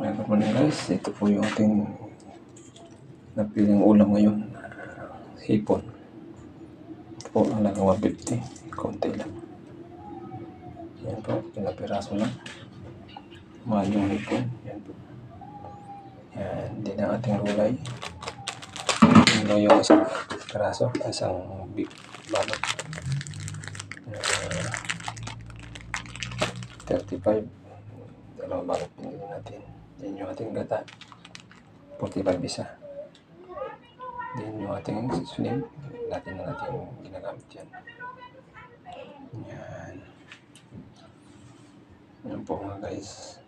Good morning guys, ito po yung ating napiling ulam ngayon. Hipon. Ito po ang lang 150, konti lang. Yan po, ilang piraso lang. Mahal yung hipon. Yan po. Yan, din ang ating gulay. Yan yung isang piraso, isang big balot. 35. Dalawang balot pinili natin. Yan yung ating gata. 45 isa. Then yung ating susunod, natin ginagamit yan. Yan. Yan po mga guys.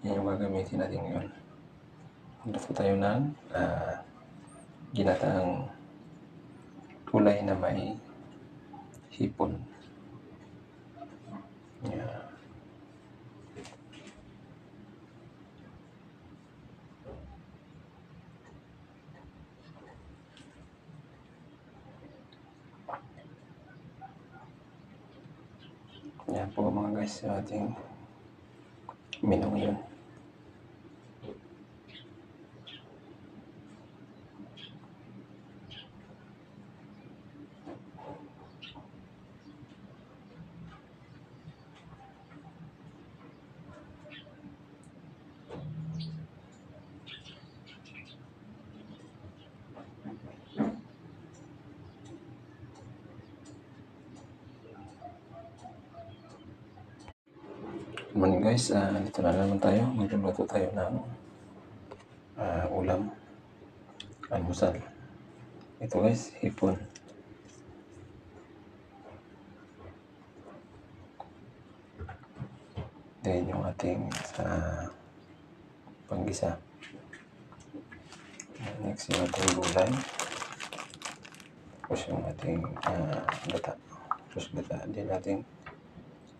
Yan yung gagamitin natin ngayon. Luto tayo ng ginataang kulay na may hipon. Yan. Yan po mga guys, yung ating menu ngayon. Good morning guys, dito na naman tayo. Magluluto tayo ng ulam, almusal. Ito guys, hipon. Then yung ating panggisa. Next yung ating gulay. Tapos yung ating gata. Tapos gata din natin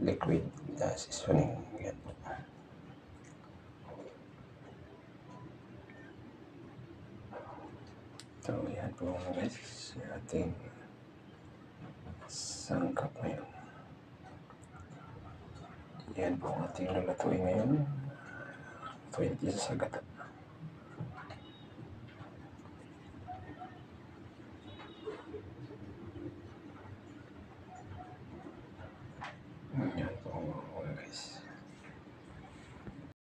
liquid seasoning. Yan po. So yan po guys, ating sangkap ngayon. Yan po ang ating lulutuin ngayon. Ito yung isa sa gata.